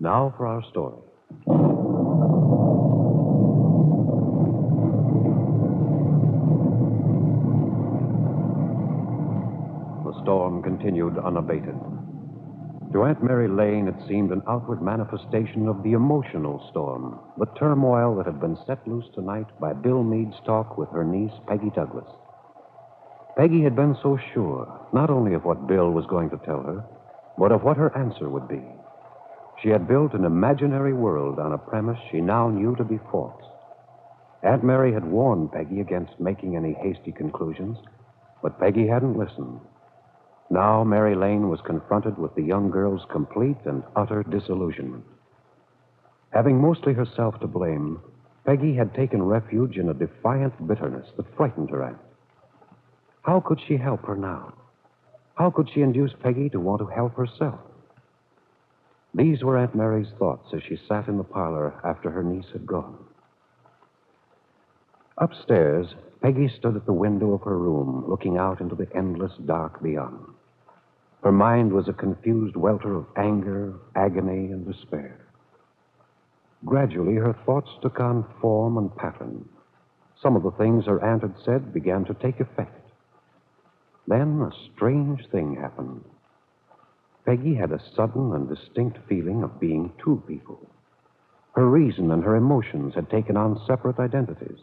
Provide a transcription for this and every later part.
Now for our story. The storm continued unabated. To Aunt Mary Lane, it seemed an outward manifestation of the emotional storm, the turmoil that had been set loose tonight by Bill Meade's talk with her niece, Peggy Douglas. Peggy had been so sure, not only of what Bill was going to tell her, but of what her answer would be. She had built an imaginary world on a premise she now knew to be false. Aunt Mary had warned Peggy against making any hasty conclusions, but Peggy hadn't listened. Now Mary Lane was confronted with the young girl's complete and utter disillusionment. Having mostly herself to blame, Peggy had taken refuge in a defiant bitterness that frightened her aunt. How could she help her now? How could she induce Peggy to want to help herself? These were Aunt Mary's thoughts as she sat in the parlor after her niece had gone. Upstairs, Peggy stood at the window of her room, looking out into the endless dark beyond. Her mind was a confused welter of anger, agony, and despair. Gradually, her thoughts took on form and pattern. Some of the things her aunt had said began to take effect. Then a strange thing happened. Peggy had a sudden and distinct feeling of being two people. Her reason and her emotions had taken on separate identities.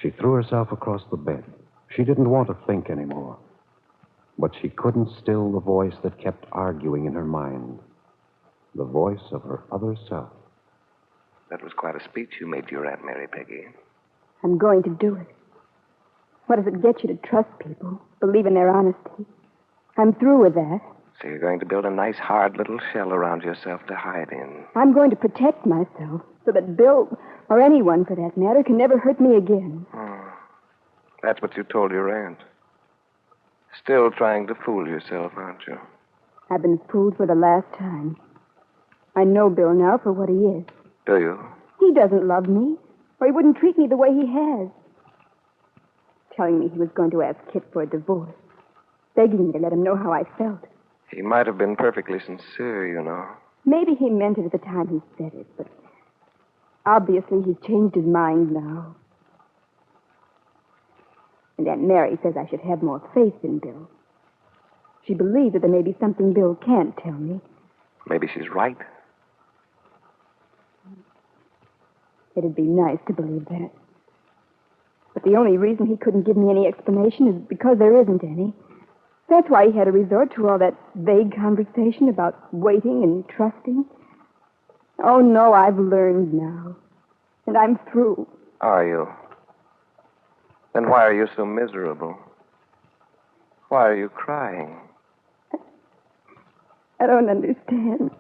She threw herself across the bed. She didn't want to think anymore. But she couldn't still the voice that kept arguing in her mind. The voice of her other self. That was quite a speech you made to your Aunt Mary, Peggy. I'm going to do it. What does it get you to trust people, believe in their honesty? I'm through with that. So you're going to build a nice, hard little shell around yourself to hide in. I'm going to protect myself so that Bill, or anyone for that matter, can never hurt me again. That's what you told your aunt. Still trying to fool yourself, aren't you? I've been fooled for the last time. I know Bill now for what he is. Do you? He doesn't love me, or he wouldn't treat me the way he has. Telling me he was going to ask Kit for a divorce. Begging me to let him know how I felt. He might have been perfectly sincere, you know. Maybe he meant it at the time he said it, but obviously he's changed his mind now. And Aunt Mary says I should have more faith in Bill. She believes that there may be something Bill can't tell me. Maybe she's right. It'd be nice to believe that. But the only reason he couldn't give me any explanation is because there isn't any. That's why he had to resort to all that vague conversation about waiting and trusting. Oh, no, I've learned now. And I'm through. Are you? Then why are you so miserable? Why are you crying? I don't understand.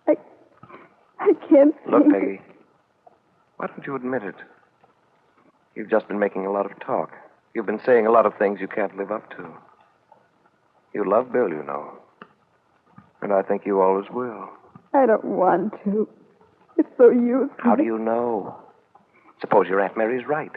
I can't Look, think. Peggy, why don't you admit it? You've just been making a lot of talk. You've been saying a lot of things you can't live up to. You love Bill, you know. And I think you always will. I don't want to. It's so useless. How do you know? Suppose your Aunt Mary's right.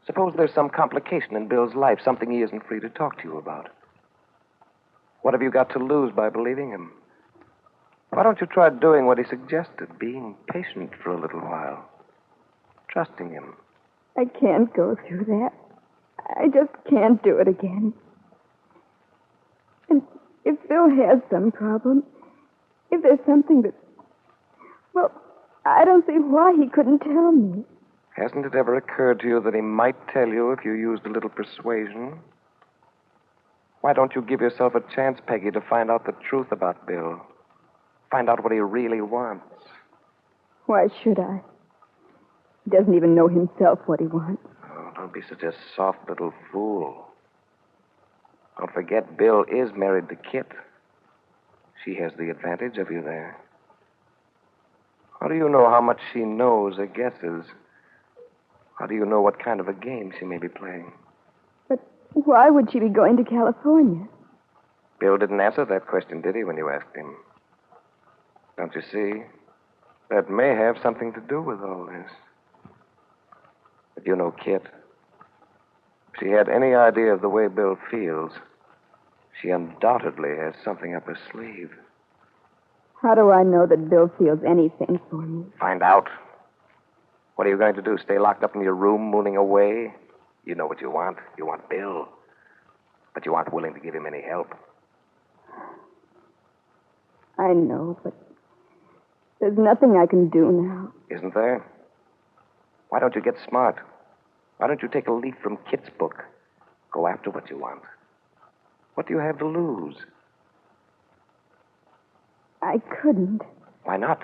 Suppose there's some complication in Bill's life, something he isn't free to talk to you about. What have you got to lose by believing him? Why don't you try doing what he suggested, being patient for a little while, trusting him? I can't go through that. I just can't do it again. And if Bill has some problem, if there's something that... Well, I don't see why he couldn't tell me. Hasn't it ever occurred to you that he might tell you if you used a little persuasion? Why don't you give yourself a chance, Peggy, to find out the truth about Bill? Find out what he really wants. Why should I? He doesn't even know himself what he wants. Oh, don't be such a soft little fool. Don't forget, Bill is married to Kit. She has the advantage of you there. How do you know how much she knows or guesses? How do you know what kind of a game she may be playing? But why would she be going to California? Bill didn't answer that question, did he, when you asked him? Don't you see? That may have something to do with all this. But you know Kit. If she had any idea of the way Bill feels, she undoubtedly has something up her sleeve. How do I know that Bill feels anything for me? Find out. What are you going to do? Stay locked up in your room, mooning away? You know what you want. You want Bill. But you aren't willing to give him any help. I know, but there's nothing I can do now. Isn't there? Why don't you get smart? Why don't you take a leaf from Kitt's book? Go after what you want. What do you have to lose? I couldn't. Why not?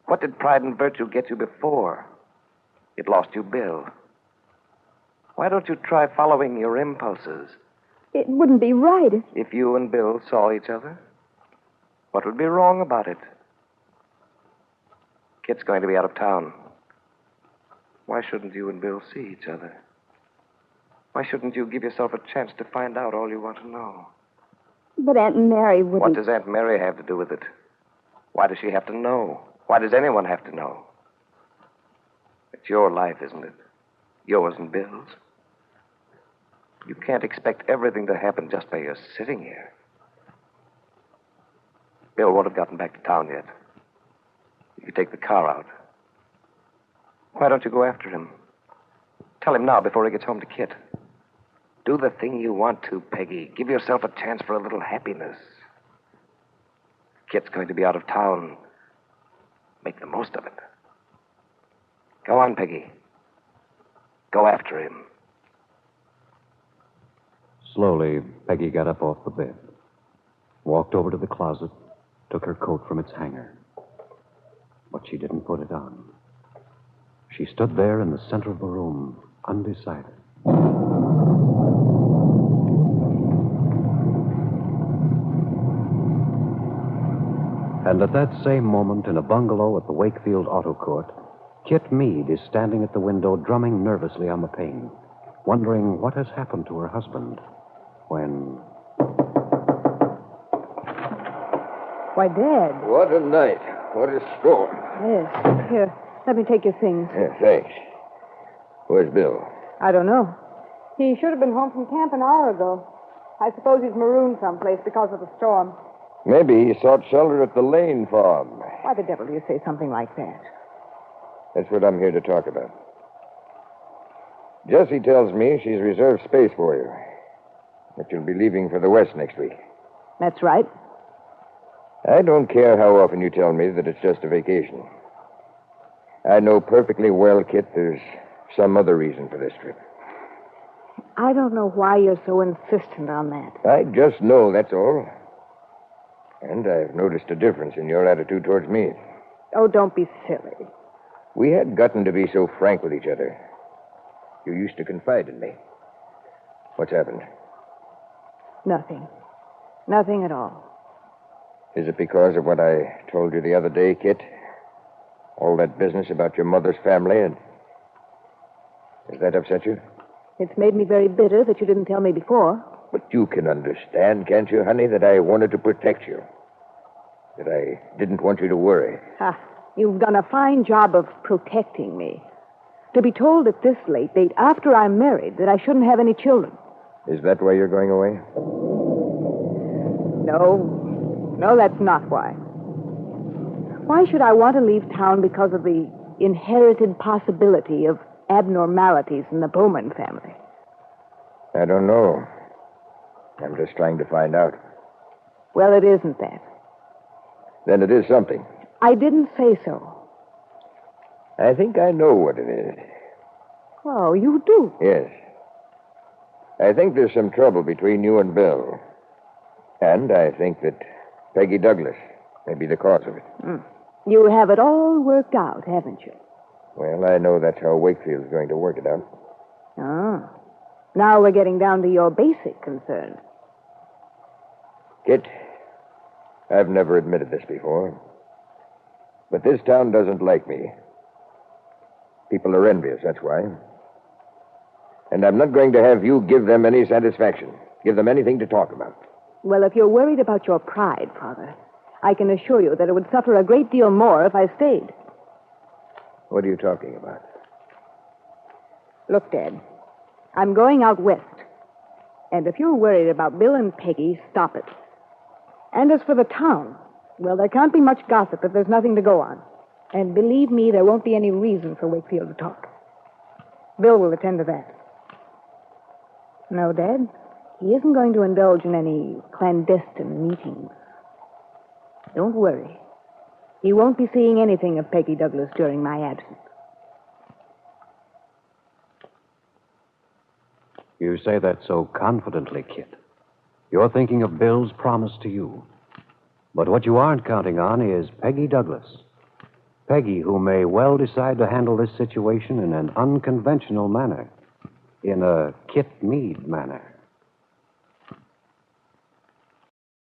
What did pride and virtue get you before? It lost you Bill. Why don't you try following your impulses? It wouldn't be right If you and Bill saw each other? What would be wrong about it? Kit's going to be out of town. Why shouldn't you and Bill see each other? Why shouldn't you give yourself a chance to find out all you want to know? But Aunt Mary wouldn't... What does Aunt Mary have to do with it? Why does she have to know? Why does anyone have to know? It's your life, isn't it? Yours and Bill's. You can't expect everything to happen just by your sitting here. Bill won't have gotten back to town yet. You take the car out. Why don't you go after him? Tell him now before he gets home to Kitt. Do the thing you want to, Peggy. Give yourself a chance for a little happiness. Kitt's going to be out of town. Make the most of it. Go on, Peggy. Go after him. Slowly, Peggy got up off the bed, walked over to the closet, took her coat from its hanger. But she didn't put it on. She stood there in the center of the room, undecided. And at that same moment, in a bungalow at the Wakefield Auto Court, Kit Meade is standing at the window, drumming nervously on the pane, wondering what has happened to her husband, when... Why, Dad. What a night. What a storm. Yes. Here, let me take your things. Yeah, thanks. Where's Bill? I don't know. He should have been home from camp an hour ago. I suppose he's marooned someplace because of the storm. Maybe he sought shelter at the Lane farm. Why the devil do you say something like that? That's what I'm here to talk about. Jessie tells me she's reserved space for you. That you'll be leaving for the West next week. That's right. I don't care how often you tell me that it's just a vacation. I know perfectly well, Kit, there's some other reason for this trip. I don't know why you're so insistent on that. I just know, that's all. And I've noticed a difference in your attitude towards me. Oh, don't be silly. We had gotten to be so frank with each other. You used to confide in me. What's happened? Nothing. Nothing at all. Is it because of what I told you the other day, Kit? All that business about your mother's family, and has that upset you? It's made me very bitter that you didn't tell me before. But you can understand, can't you, honey, that I wanted to protect you. That I didn't want you to worry. You've done a fine job of protecting me. To be told at this late date, after I'm married, that I shouldn't have any children. Is that why you're going away? No, that's not why. Why should I want to leave town because of the inherited possibility of abnormalities in the Bowman family? I don't know. I'm just trying to find out. Well, it isn't that. Then it is something. I didn't say so. I think I know what it is. Oh, you do? Yes. I think there's some trouble between you and Bill. And I think that Peggy Douglas may be the cause of it. You have it all worked out, haven't you? Well, I know that's how Wakefield's going to work it out. Oh. Now we're getting down to your basic concerns. Kit, I've never admitted this before, but this town doesn't like me. People are envious, that's why. And I'm not going to have you give them any satisfaction, give them anything to talk about. Well, if you're worried about your pride, Father, I can assure you that it would suffer a great deal more if I stayed. What are you talking about? Look, Dad, I'm going out west. And if you're worried about Bill and Peggy, stop it. And as for the town, Well, there can't be much gossip if there's nothing to go on. And believe me, there won't be any reason for Wakefield to talk. Bill will attend to that. No, Dad, he isn't going to indulge in any clandestine meetings. Don't worry. He won't be seeing anything of Peggy Douglas during my absence. You say that so confidently, Kit. You're thinking of Bill's promise to you. But what you aren't counting on is Peggy Douglas. Peggy, who may well decide to handle this situation in an unconventional manner. In a Kit Meade manner.